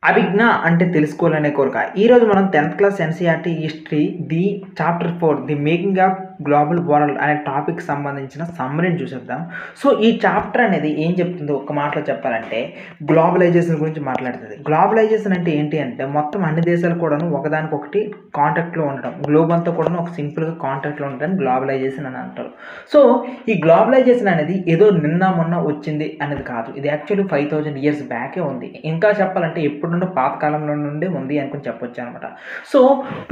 అభిజ్ఞ అంటే తెలుసుకోవాలనే కోరిక. ఈరోజు మనం 10థ్ class NCERT history chapter 4 the making of global world అనే టాపిక్‌కి సంబంధించిన సమ్మరీని చూసేద్దాం. సో, ఈ చాప్టర్ అనేది ఏం చెప్తుందో ఒక్క మాటలో చెప్పాలంటే గ్లోబలైజేషన్ గురించి మాట్లాడుతది. గ్లోబలైజేషన్ అంటే ఏంటి అంటే మొత్తం అన్ని దేశాలు కూడాను ఒకదానికొకటి కాంటాక్ట్‌లో ఉండడం. గ్లోబ్ అంతా కూడాను ఒక సింపుల్‌గా కాంటాక్ట్‌లో ఉండడాన్ని గ్లోబలైజేషన్ అని అంటారు. సో, ఈ గ్లోబలైజేషన్ అనేది ఏదో నిన్న మొన్న వచ్చింది అనేది కాదు. ఇది యాక్చువల్లీ 5000 ఇయర్స్ బ్యాకే ఉంది. ఇంకా చెప్పాలంటే ఎప్పటి నుండో పాత కాలంలో నుండే ఉంది అనుకుని చెప్పొచ్చనమాట. సో,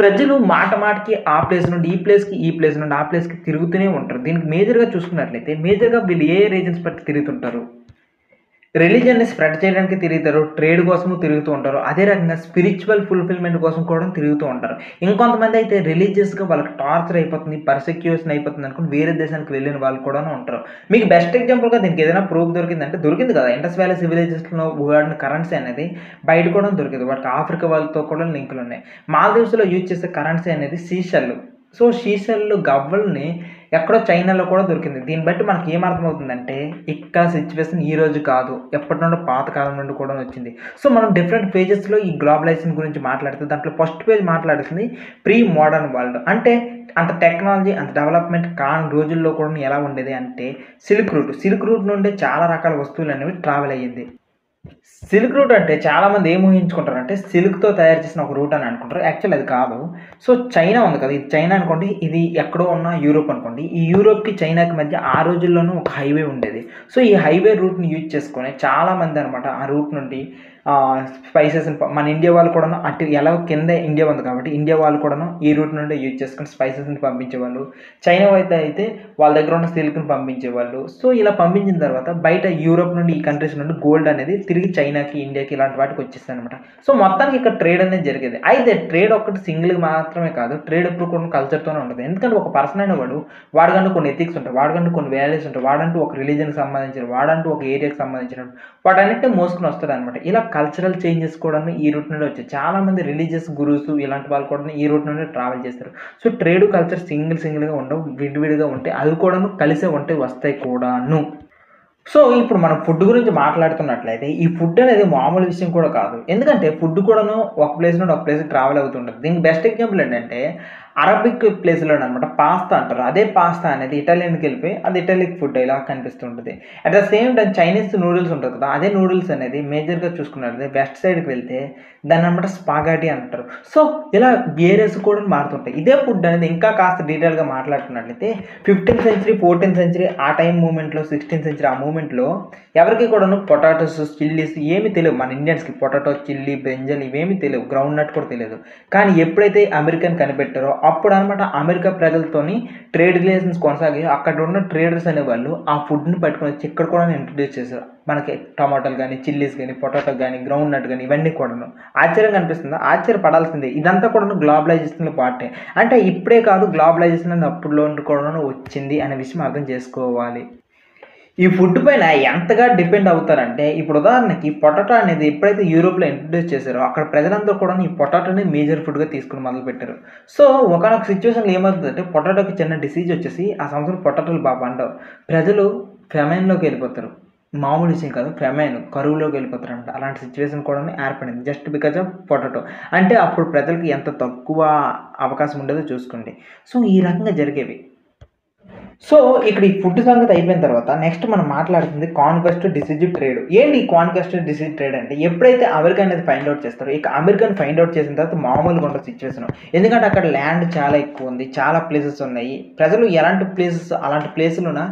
ప్రజలు మాట మాటకి ఆ ప్లేస్ నుండి ఈ ప్లేస్‌కి, ఈ ప్లేస్ నుండి ఆ ప్లేస్‌కి తిరుగుతూనే ఉంటారు. దీనికి మేజర్‌గా చూసుకున్నట్లయితే మేజర్‌గా వీళ్ళు ఏ రీజన్స్ బట్టి తిరుగుతుంటారు? రిలీజియన్‌ని స్ప్రెడ్ చేయడానికి తిరుగుతారు. ట్రేడ్ కోసము తిరుగుతూ ఉంటారు. అదే రకంగా స్పిరిచ్యువల్ ఫుల్‌ఫిల్‌మెంట్ కోసం కూడా తిరుగుతూ ఉంటారు. ఇంకొంతమంది అయితే రిలీజియస్‌గా వాళ్ళకి టార్చర్ అయిపోతుంది, పర్సిక్యూషన్ అయిపోతుంది అనుకుని వేరే దేశానికి వెళ్ళిన వాళ్ళు కూడాను ఉంటారు. మీకు బెస్ట్ ఎగ్జాంపుల్‌గా దీనికి ఏదైనా ప్రూఫ్ దొరికిందంటే దొరికింది కదా! ఇండస్ వ్యాలీ సివిలైజేషన్‌లో వాడిన కరెన్సీ అనేది బయట కూడా దొరికింది. వాటికి ఆఫ్రికా వాళ్ళతో కూడా లింకులున్నాయి. మాల్దీవ్స్‌లో యూజ్ చేసే కరెన్సీ అనేది సీషెల్. సో, సీషెల్ గవ్వల్ని ఎక్కడో చైనాలో కూడా దొరికింది. దీన్ని బట్టి మనకి ఏం అర్థమవుతుందంటే, ఇక్కడ సిట్యుయేషన్ ఈ రోజు కాదు. ఎప్పటి నుండో పాత కాలం నుండి కూడా వచ్చింది. సో, మనం డిఫరెంట్ పేజెస్‌లో ఈ గ్లోబలైజేషన్ గురించి మాట్లాడితే దాంట్లో ఫస్ట్ పేజ్ మాట్లాడుతుంది ప్రీ మోడర్న్ వరల్డ్. అంటే అంత టెక్నాలజీ, అంత డెవలప్‌మెంట్ కాని రోజుల్లో కూడా ఎలా ఉండేది అంటే సిల్క్ రూట్. సిల్క్ రూట్ నుండి చాలా రకాల వస్తువులనేవి ట్రావెల్ అయ్యింది. సిల్క్ రూట్ అంటే చాలామంది ఏం ఊహించుకుంటారంటే సిల్క్‌తో తయారు చేసిన ఒక రూట్ అని అనుకుంటారు. యాక్చువల్ అది కాదు. సో, చైనా ఉంది కదా! ఇది చైనా అనుకోండి. ఇది ఎక్కడో ఉన్న యూరోప్ అనుకోండి. ఈ యూరోప్‌కి, చైనాకి మధ్య ఆ రోజుల్లోనూ ఒక హైవే ఉండేది. సో, ఈ హైవే రూట్‌ని యూజ్ చేసుకొని చాలామంది అనమాట ఆ రూట్ నుండి స్పైసెస్‌ని మన ఇండియా వాళ్ళు కూడాను అటు ఎలాగో కింద ఇండియా ఉంది కాబట్టి ఇండియా వాళ్ళు కూడాను ఈ రూట్ నుండే యూజ్ చేసుకొని స్పైసెస్‌ని పంపించేవాళ్ళు. చైనా అయితే వాళ్ళ దగ్గర ఉన్న సిల్క్‌ని పంపించేవాళ్ళు. సో, ఇలా పంపించిన తర్వాత బయట యూరోప్ నుండి ఈ కంట్రీస్ నుండి గోల్డ్ అనేది తిరిగి చైనాకి, ఇండియాకి ఇలాంటి వాటికి వచ్చేస్తదనమాట. సో, మొత్తానికి ఇక్కడ ట్రేడ్ అనేది జరిగేది. అయితే ట్రేడ్ ఒక్కటి సింగిల్‌గా మాత్రమే కాదు. ట్రేడ్ ఎప్పుడు కూడా కల్చర్‌తోనే ఉంటది. ఎందుకంటే ఒక పర్సన్ అనేవాడు వాడికంటూ కొన్ని ఎథిక్స్ ఉంటాయి. వాడికంటూ కొన్ని వాల్యూస్ ఉంటాయి. వాడంటూ ఒక రిలీజియన్‌కి సంబంధించిన, వాడంటూ ఒక ఏరియాకి సంబంధించిన వాటన్నిటిని మోసుకొని వస్తాడనమాట. ఇలా కల్చరల్ చేంజెస్ కూడాను ఈ రూట్ నుండి వచ్చాయి. చాలామంది రిలీజియస్ గురూస్ ఇలాంటి వాళ్ళు కూడా ఈ రూట్ నుండి ట్రావెల్ చేస్తారు. సో, ట్రేడ్, కల్చర్ సింగిల్‌గా ఉండవు. విడివిడిగా ఉంటాయి. అవి కూడాను కలిసే ఉంటాయి, వస్తాయి కూడాను. సో, ఇప్పుడు మనం ఫుడ్ గురించి మాట్లాడుతున్నట్లయితే, ఈ ఫుడ్ అనేది మామూలు విషయం కూడా కాదు. ఎందుకంటే ఫుడ్ కూడాను ఒక ప్లేస్ నుండి ఒక ప్లేస్‌కి ట్రావెల్ అవుతుంటది. దీనికి బెస్ట్ ఎగ్జాంపుల్ ఏంటంటే, అరబిక్ ప్లేస్‌లోననమాట పాస్తా అంటారు. అదే పాస్తా అనేది ఇటాలియన్‌కెళ్ళిపోయి అది ఇటాలిక్ ఫుడ్ ఇలా కనిపిస్తుంటది. At the same time Chinese noodles ఉంటది కదా! అదే నూడిల్స్ అనేది మేజర్‌గా చూసుకున్నట్లయితే వెస్ట్ సైడ్‌కి వెళ్తే దాన్ననమాట స్పాగేటి అంటారు. సో, ఇలా వేరియస్ కూడా మారుతుంటాయి. ఇదే ఫుడ్ అనేది ఇంకా కాస్త డీటెయిల్‌గా మాట్లాడుకున్నట్లయితే 15థ్ సెంచరీ, 14థ్ సెంచరీ ఆ టైం మూవ్‌మెంట్‌లో 16థ్ సెంచరీ ఆ మూవ్‌మెంట్‌లో ఎవరికీ కూడాను పొటాటోస్, చిల్లీస్ ఏమి తెలియవు. మన ఇండియన్స్‌కి పొటాటో, చిల్లీ, బ్రింజల్ ఇవేమి తెలియవు. గ్రౌండ్ నట్ కూడా తెలియదు. కానీ ఎప్పుడైతే అమెరికన్ కనిపెట్టారో అప్పుడనమాట అమెరికా ప్రజలతోని ట్రేడ్ రిలేషన్స్ కొనసాగి అక్కడ ఉన్న ట్రేడర్స్ అనేవాళ్ళు ఆ ఫుడ్‌ని పట్టుకొని వచ్చి ఇక్కడ కూడా ఇంట్రొడ్యూస్ చేశారు. మనకి టమాటాలు గానీ, చిల్లీస్ గానీ, పొటాటో గానీ, గ్రౌండ్ నట్ గానీ ఇవన్నీ కూడాను. ఆశ్చర్యంగా అనిపిస్తుందా? ఆశ్చర్యపడాల్సిందే. ఇదంతా కూడాను గ్లోబలైజేషన్‌లో పార్టే. అంటే ఇప్పుడే కాదు గ్లోబలైజేషన్ అనేది అప్పుడులో నుండి కూడాను వచ్చింది అనే విషయం అర్థం చేసుకోవాలి. ఈ ఫుడ్ పైన ఎంతగా డిపెండ్ అవుతారంటే, ఇప్పుడు ఉదాహరణకి పొటాటో అనేది ఎప్పుడైతే యూరోప్‌లో ఇంట్రొడ్యూస్ చేశారో, అక్కడ ప్రజలందరూ కూడాను ఈ పొటాటోని మేజర్ ఫుడ్‌గా తీసుకొని మొదలుపెట్టారు. సో, ఒకానొక సిట్యుయేషన్‌లో ఏమవుతదంటే, పొటాటోకి చిన్న డిసీజ్ వచ్చేసి, ఆ సంవత్సరం పొటాటోలు పండవు. ప్రజలు ఫెమైన్‌లోకి వెళ్ళిపోతారు. మామూలు విషయం కాదు. కరువులోకి వెళ్ళిపోతారనమాట. అలాంటి సిట్యుయేషన్ కూడాను ఏర్పడింది. Just because of potato. అంటే అప్పుడు ప్రజలకి ఎంత తక్కువ అవకాశం ఉండేదో చూసుకోండి. సో, ఈ రకంగా జరిగేవి. సో, ఇక్కడ ఈ ఫుడ్ సంగతి అయిపోయిన తర్వాత నెక్స్ట్ మనం మాట్లాడుతుంది కాన్క్వెస్ట్, డిసిజివ్ ట్రేడ్. ఏంటి ఈ కాన్క్వెస్ట్, డిసిజివ్ ట్రేడ్ అంటే ఎప్పుడైతే అమెరికా అనేది ఫైండ్ ఔట్ చేస్తారో, ఇక అమెరికాని ఫైండ్ ఔట్ చేసిన తర్వాత మామూలుగా ఉండదు సిట్యుయేషన్. ఎందుకంటే అక్కడ ల్యాండ్ చాలా ఎక్కువ ఉంది. చాలా ప్లేసెస్ ఉన్నాయి. ప్రజలు ఎలాంటి ప్లేసెస్ అలాంటి ప్లేసులున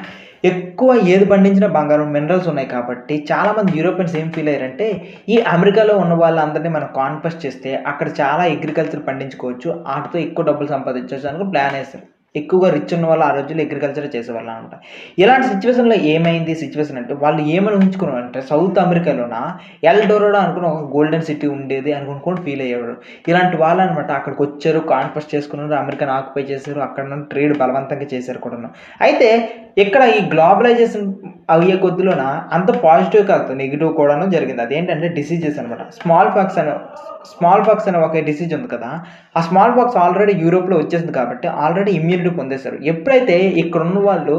ఎక్కువ ఏది పండించినా బంగారం, మినరల్స్ ఉన్నాయి కాబట్టి చాలామంది యూరోపియన్స్ ఏం ఫీల్ అయ్యారంటే, ఈ అమెరికాలో ఉన్న వాళ్ళందరిని మనం కాన్క్వెస్ట్ చేస్తే అక్కడ చాలా అగ్రికల్చర్ పండించుకోవచ్చు. ఆటితో ఎక్కువ డబ్బులు సంపాదించొచ్చు అని ప్లాన్ ఏసారు. ఎక్కువగా రిచ్ ఉన్న వాళ్ళు ఆ రోజుల్లో అగ్రికల్చర్ చేసేవాళ్ళనమాట. ఇలాంటి సిట్యుయేషన్‌లో ఏమైంది సిట్యుయేషన్ అంటే, వాళ్ళు ఏమని ఊహించుకున్నారంటే, సౌత్ అమెరికాలోన ఎల్ డోరాడో అనుకుని ఒక గోల్డెన్ సిటీ ఉండేది అనుకుని ఫీల్ అయ్యేవారు. ఇలాంటి వాళ్ళనమాట అక్కడికొచ్చారు, కాన్క్వెస్ట్ చేసుకున్నారు, అమెరికాని ఆక్యుపై చేశారు, అక్కడ నుండి ట్రేడ్ బలవంతంగా చేశారు కూడాను. అయితే ఇక్కడ ఈ గ్లోబలైజేషన్ అయ్యే కొద్దిలోన అంత పాజిటివ్ కాదు, నెగెటివ్ కూడాను జరిగింది. అదేంటంటే డిసీజెస్ అనమాట. స్మాల్ పాక్స్ అనే ఒక డిసీజ్ ఉంది కదా! ఆ స్మాల్ పాక్స్ ఆల్రెడీ యూరోప్‌లో వచ్చేసింది కాబట్టి ఆల్రెడీ ఇమ్యూనిటీ పొందేశారు. ఎప్పుడైతే ఇక్కడున్న వాళ్ళు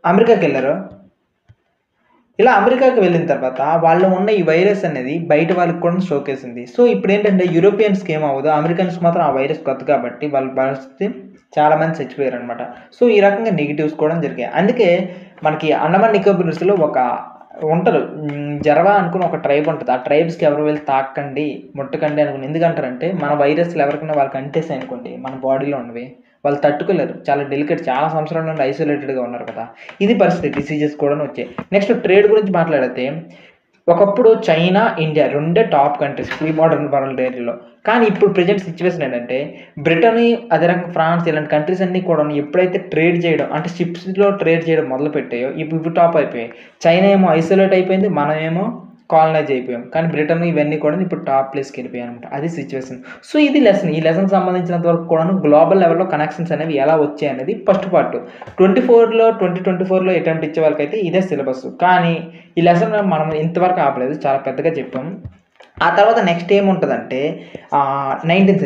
అమెరికాకెళ్లారో ఇలా అమెరికాకి వెళ్ళిన తర్వాత వాళ్ళు ఉన్న ఈ వైరస్ అనేది బయట వాళ్ళకి కూడా షోకేసింది. సో ఇప్పుడు ఏంటంటే యూరోపియన్స్కి ఏమవ్వదు, అమెరికన్స్కి మాత్రం ఆ వైరస్ కొత్త కాబట్టి వాళ్ళ పరిస్థితి చాలా మంది చచ్చిపోయారనమాట. సో ఈ రకంగా నెగిటివ్స్ కూడా జరిగాయి. అందుకే మనకి అండమాన్ నికోబార్స్లో ఒక ఉంటారు, జరవా అనుకుని ఒక ట్రైబ్ ఉంటుంది. ఆ ట్రైబ్స్కి ఎవరు వెళ్ళి తాకండి ముట్టకండి అనుకుని. ఎందుకంటారంటే మన వైరస్లు ఎవరికైనా వాళ్ళకి అంటేసాయి అనుకోండి మన బాడీలో ఉన్నవి, వాళ్ళు తట్టుకోలేరు. చాలా డెలికేట్, చాలా సంవత్సరాల నుండి ఐసోలేటెడ్గా ఉన్నారు కదా, ఇది పరిస్థితి. డిసీజెస్ కూడా వచ్చాయి. నెక్స్ట్ ట్రేడ్ గురించి మాట్లాడితే ఒకప్పుడు చైనా, ఇండియా రెండే top countries pre modern world ఏరియాలో. కానీ ఇప్పుడు ప్రజెంట్ సిచ్యువేషన్ ఏంటంటే బ్రిటన్, అదే రకంగా ఫ్రాన్స్ ఇలాంటి కంట్రీస్ అన్నీ కూడా ఎప్పుడైతే ట్రేడ్ చేయడం అంటే షిప్స్లో ట్రేడ్ చేయడం మొదలు పెట్టాయో ఇప్పుడు టాప్ అయిపోయాయి. చైనా ఏమో ఐసోలేట్ అయిపోయింది, మనమేమో కాలనైజ్ అయిపోయాం. కానీ బ్రిటన్ ఇవన్నీ కూడా ఇప్పుడు టాప్ ప్లేస్కి వెళ్ళిపోయాయి అనమాట. అది సిచ్యువేషన్. సో ఇది లెసన్. ఈ లెసన్ సంబంధించినంత వరకు కూడా గ్లోబల్ లెవెల్లో కనెక్షన్స్ అనేవి ఎలా వచ్చాయి అనేది ఫస్ట్ పార్ట్. 2024లో అటెంప్ట్ ఇచ్చే వాళ్ళకైతే ఇదే సిలబస్. కానీ ఈ లెసన్ మనం ఇంతవరకు ఆపలేదు, చాలా పెద్దగా చెప్పాం. ఆ తర్వాత నెక్స్ట్ ఏముంటుందంటే 19th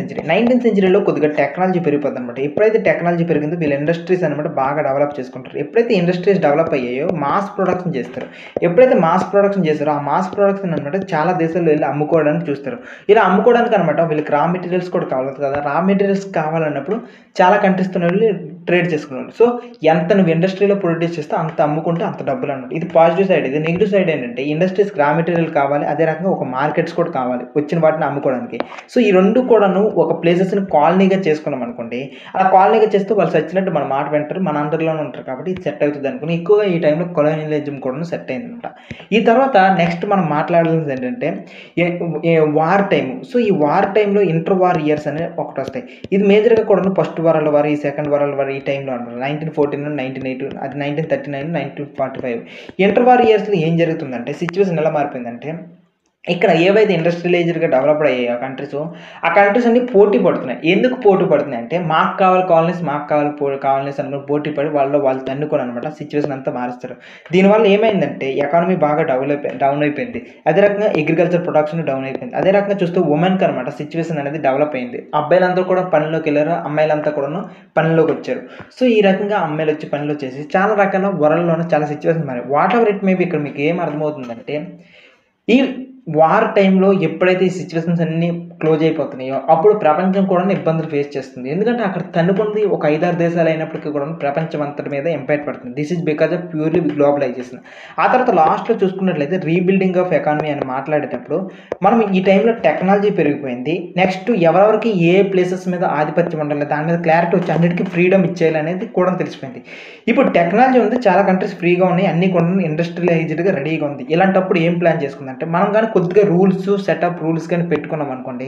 సెంచరీలో కొద్దిగా టెక్నాలజీ పెరిగిపోతుంది అనమాట. ఎప్పుడైతే టెక్నాలజీ పెరిగిందో వీళ్ళ ఇండస్ట్రీస్ అనమాట బాగా డెవలప్ చేసుకుంటారు. ఎప్పుడైతే ఇండస్ట్రీస్ డెవలప్ అయ్యాయో మాస్ ప్రొడక్షన్ చేస్తారు. ఎప్పుడైతే మాస్ ప్రొడక్షన్ చేస్తారో ఆ మాస్ ప్రొడక్షన్ అనమాట చాలా దేశాల్లో వెళ్ళి అమ్ముకోవడానికి చూస్తారు. ఇలా అమ్ముకోవడానికి అనమాట వీళ్ళకి రా మెటీరియల్స్ కూడా కావాలి కదా. రా మెటీరియల్స్ కావాలన్నప్పుడు చాలా కంట్రీస్తో వెళ్ళి ట్రేడ్ చేసుకున్నారు. సో ఎంత నువ్వు ఇండస్ట్రీలో ప్రొడ్యూస్ చేస్తే అంత అమ్ముకుంటే అంత డబ్బులు అన్నమాట. ఇది పాజిటివ్ సైడ్. ఇది నెగిటివ్ సైడ్ ఏంటంటే ఇండస్ట్రీస్కి రా మెటీరియల్ కావాలి, అదే రకంగా ఒక మార్కెట్స్ కూడా కావాలి వచ్చిన వాటిని అమ్ముకోవడానికి. సో ఈ రెండు కూడాను ఒక ప్లేసెస్ని కాలనీగా చేసుకున్నాం అనుకోండి. అలా కాలనీగా చేస్తూ వాళ్ళు వచ్చినట్టు మన మాట వింటారు, మన అండర్లోనే ఉంటారు. కాబట్టి ఇది సెట్ అవుతుంది అనుకుని ఎక్కువగా ఈ టైంలో కొలోనియలిజం కూడా సెట్ అయింది అనమాట. ఈ తర్వాత నెక్స్ట్ మనం మాట్లాడాల్సింది ఏంటంటే వార్ టైం. సో ఈ వార్ టైంలో ఇంటర్ వార్ ఇయర్స్ అనేవి ఒకటి వస్తాయి. ఇది మేజర్గా కూడా ఫస్ట్ వరల్డ్ వార్, ఈ సెకండ్ వరల్డ్ వార్ ఈ టైంలో అంటారు. 1914, 1918, అది 1939, 1945. ఇంటర్ వార్ ఇయర్స్లో ఏం జరుగుతుందంటే సిచ్యువేషన్ ఎలా మారిపోయిందంటే ఇక్కడ ఏవైతే ఇండస్ట్రియలైజ్డ్గా డెవలప్డ్ అయ్యాయి ఆ కంట్రీస్ అన్ని పోటీ పడుతున్నాయి. ఎందుకు పోటీ పడుతున్నాయి అంటే మాకు కావాలి కాలనీస్, మాకు కావాలి కాలనీస్ అనుకుని పోటీ పడి వాళ్ళు తన్నుకొని అనమాట సిచ్యువేషన్ అంతా మారుస్తారు. దీనివల్ల ఏమైందంటే ఎకానమీ బాగా డౌన్ అయిపోయింది. అదే రకంగా అగ్రికల్చర్ ప్రొడక్షన్ డౌన్ అయిపోయింది. అదే రకంగా చూస్తే ఉమెన్కి అనమాట సిచ్యువేషన్ అనేది డెవలప్ అయింది. అబ్బాయిలంతా కూడా పనిలోకి వెళ్ళారు, అమ్మాయిలంతా కూడా పనిలోకి వచ్చారు. సో ఈ రకంగా అమ్మాయిలు వచ్చి పనిలో చేసి చాలా రకాల వరల్డ్లోనే చాలా సిచ్యువేషన్ మారాయి. వాట్ ఎవర్ ఇట్ మేబీ ఇక్కడ మీకు ఏం అర్థమవుతుందంటే ఈ వార్ టైంలో ఎప్పుడైతే ఈ సిచ్యువేషన్స్ అన్నీ క్లోజ్ అయిపోతున్నాయో అప్పుడు ప్రపంచం కూడా ఇబ్బందులు ఫేస్ చేస్తుంది. ఎందుకంటే అక్కడ తన్నుకుంది ఒక 5-6 దేశాలు అయినప్పటికీ కూడా ప్రపంచం అంతటి మీద ఇంపాక్ట్ పడుతుంది. This is because of purely globalisation. ఆ తర్వాత లాస్ట్లో చూసుకున్నట్లయితే రీబిల్డింగ్ ఆఫ్ ఎకానమీ అని మాట్లాడేటప్పుడు మనం ఈ టైంలో టెక్నాలజీ పెరిగిపోయింది. నెక్స్ట్ ఎవరెవరికి ఏ ప్లేసెస్ మీద ఆధిపత్యం ఉండాలి దాని మీద క్లారిటీ వచ్చి అన్నిటికీ ఫ్రీడమ్ ఇచ్చేయాలి అనేది కూడా తెలిసిపోయింది. ఇప్పుడు టెక్నాలజీ ఉంది, చాలా కంట్రీస్ ఫ్రీగా ఉన్నాయి, అన్ని కూడా ఇండస్ట్రియలైజ్డ్గా రెడీగా ఉంది. ఇలాంటప్పుడు ఏం ప్లాన్ చేసుకుందంటే మనం కానీ కొద్దిగా సెటప్ రూల్స్ కానీ పెట్టుకున్నాం అనుకోండి.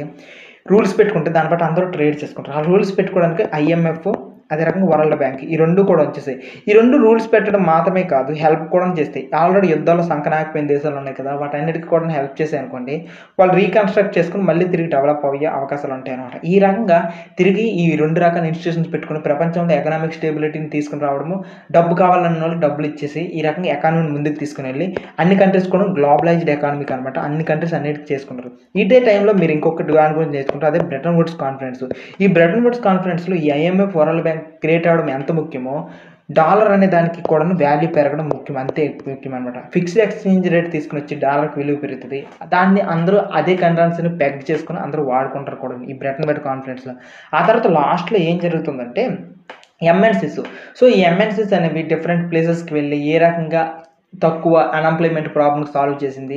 రూల్స్ పెట్టుకుంటే దాన్ని బట్టి అందరూ ట్రేడ్ చేసుకుంటారు. ఆ రూల్స్ పెట్టుకోవడానికి IMF అదే రకంగా వరల్డ్ బ్యాంక్ ఈ రెండు కూడా వచ్చేసాయి. ఈ రెండు రూల్స్ పెట్టడం మాత్రమే కాదు, హెల్ప్ కూడా చేస్తాయి. ఆల్రెడీ యుద్ధాల్లో సంకనాకపోయిన దేశాలు ఉన్నాయి కదా, వాటన్నిటికీ కూడా హెల్ప్ చేసాయి అనుకోండి, వాళ్ళు రీకన్స్ట్రక్ట్ చేసుకుని మళ్ళీ తిరిగి డెవలప్ అయ్యే అవకాశాలు ఉంటాయి అనమాట. ఈ రకంగా తిరిగి ఈ రెండు రకాల ఇన్స్టిట్యూషన్స్ పెట్టుకుని ప్రపంచంలో ఎకనామిక్ స్టేబిలిటీని తీసుకుని రావడము, డబ్బు కావాలన్న వాళ్ళు డబ్బులు ఇచ్చేసి ఈ రకంగా ఎకానమీని ముందుకు తీసుకుని వెళ్ళి అన్ని కంట్రీస్ కూడా గ్లోబలైజ్డ్ ఎకానమీకి అనమాట. అన్ని కంట్రీస్ అన్నిటికీ చేసుకుంటారు. ఇదే టైంలో మీరు ఇంకొకటి దాని గురించి నేర్చుకుంటారు, అదే బ్రెటన్ వుడ్స్ కాన్ఫరెన్స్. ఈ బ్రెటన్ వుడ్స్ కాన్ఫరెన్స్లో ఈ IMF వరల్డ్ బ్యాంక్ క్రియేట్ అవ్వడం ఎంత ముఖ్యమో డాలర్ అనే దానికి కూడా వాల్యూ పెరగడం ముఖ్యం, అంతే ముఖ్యం అనమాట. ఫిక్స్డ్ ఎక్స్చేంజ్ రేట్ తీసుకుని వచ్చి డాలర్కి విలువ పెరుగుతుంది. దాన్ని అందరూ అదే కరెన్సీని పెగ్ చేసుకుని అందరూ వాడుకుంటారు కూడా ఈ బ్రెటన్ వుడ్స్ కాన్ఫరెన్స్లో. ఆ తర్వాత లాస్ట్లో ఏం జరుగుతుందంటే MNCs. సో ఈ MNCs అనేవి డిఫరెంట్ ప్లేసెస్కి వెళ్ళి ఏ రకంగా తక్కువ అన్ఎంప్లాయ్మెంట్ ప్రాబ్లమ్ సాల్వ్ చేసింది,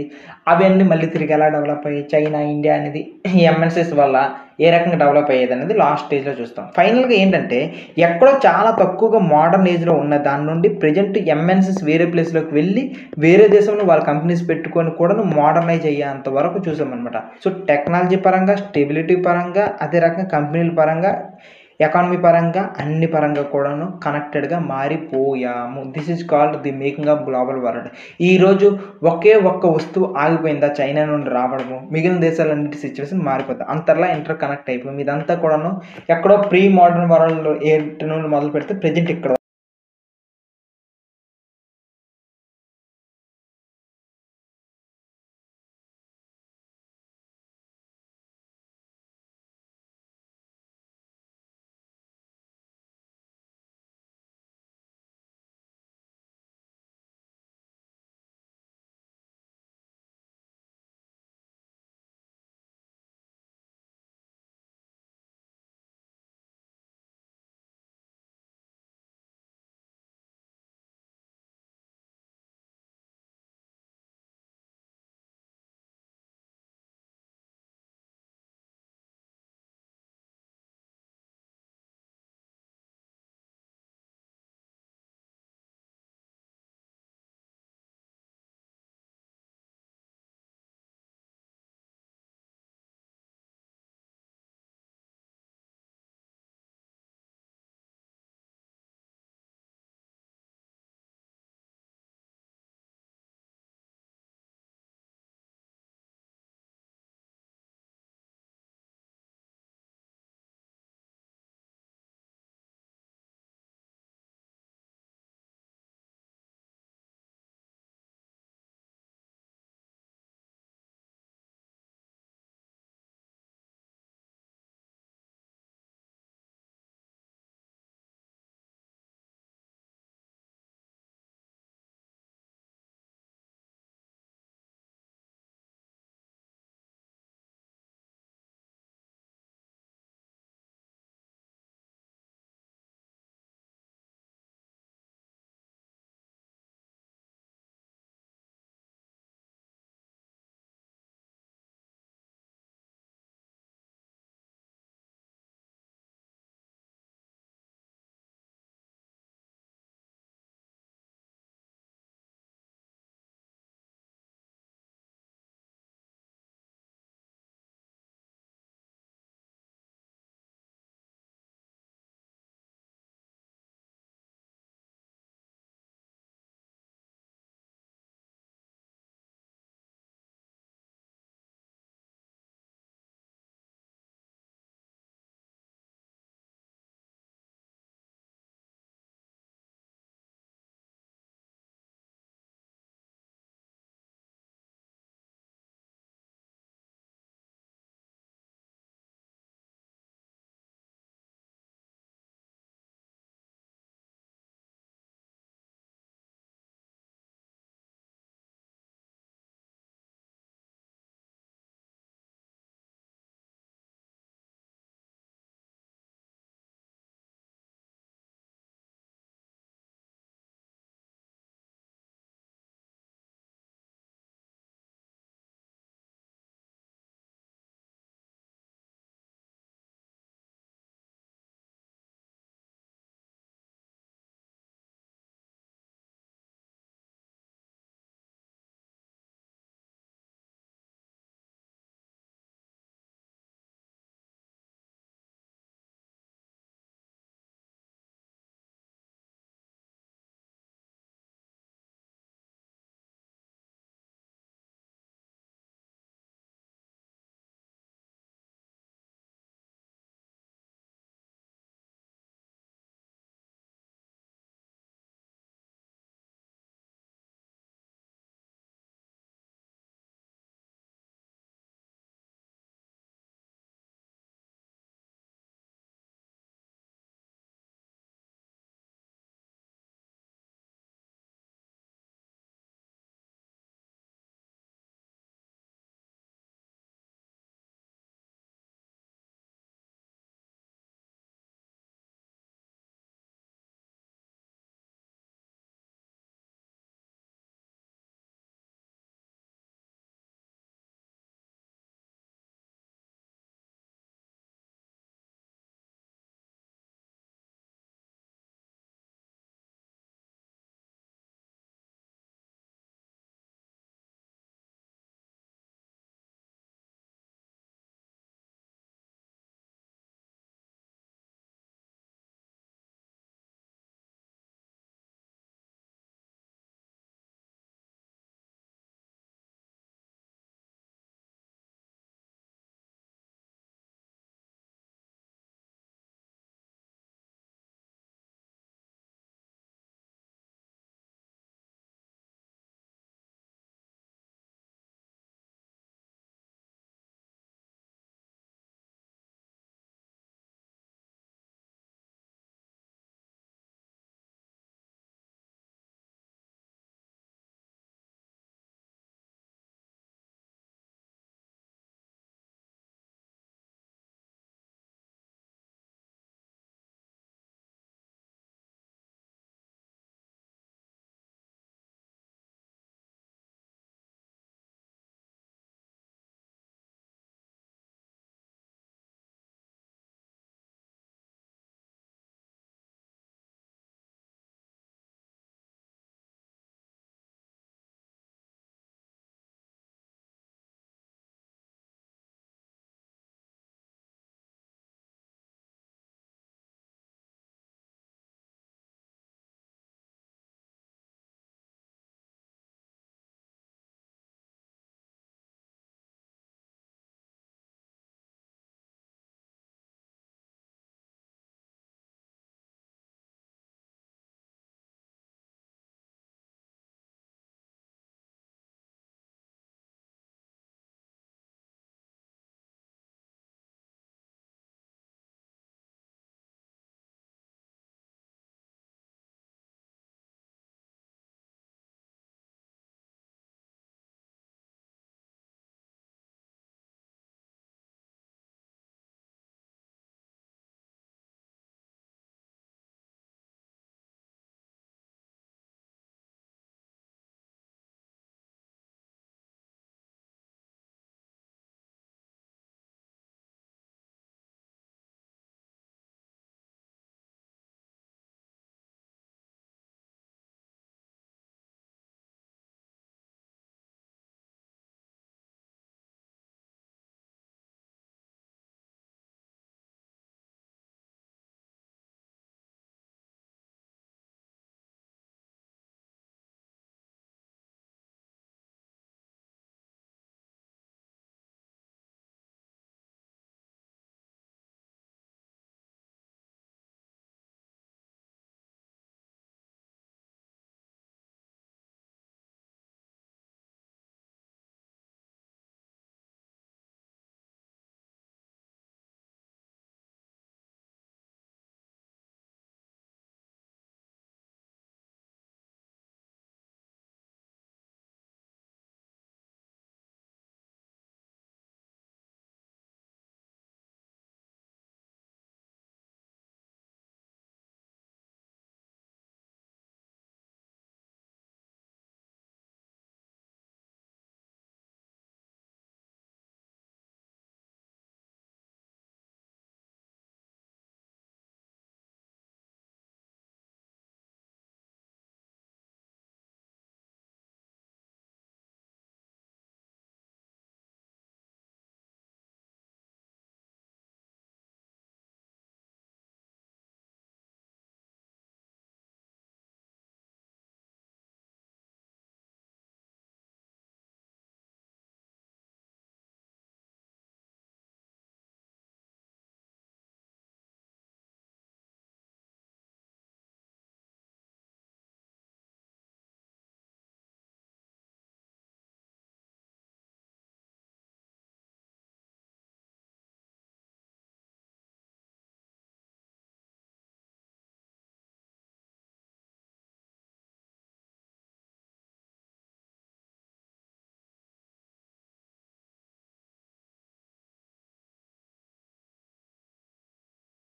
అవన్నీ మళ్ళీ తిరిగి ఎలా డెవలప్ అయ్యాయి, చైనా, ఇండియా అనేది ఈ MNCs వల్ల ఏ రకంగా డెవలప్ అయ్యేది అనేది లాస్ట్ స్టేజ్లో చూస్తాం. ఫైనల్గా ఏంటంటే ఎక్కడో చాలా తక్కువగా మోడర్న్ ఏజ్లో ఉన్న దాని నుండి ప్రజెంట్ MNCs వేరే ప్లేస్లోకి వెళ్ళి వేరే దేశంలో వాళ్ళ కంపెనీస్ పెట్టుకొని కూడా మోడర్నైజ్ అయ్యేంత వరకు చూసామన్నమాట. సో టెక్నాలజీ పరంగా, స్టెబిలిటీ పరంగా, అదే రకంగా కంపెనీల పరంగా, ఎకానమీ పరంగా, అన్ని పరంగా కూడాను కనెక్టెడ్గా మారిపోయాము. This is called the making of global world. ఈరోజు ఒకే ఒక్క వస్తువు ఆగిపోయిందా చైనా నుండి రావడము, మిగిలిన దేశాలన్నిటి సిచ్యువేషన్ మారిపోతాయి. అంతర్లా ఇంటర్ కనెక్ట్ అయిపోయింది. ఇదంతా కూడాను ఎక్కడో ప్రీ మోడర్న్ వరల్డ్ నుండి మొదలు పెడితే ప్రజెంట్ ఇక్కడ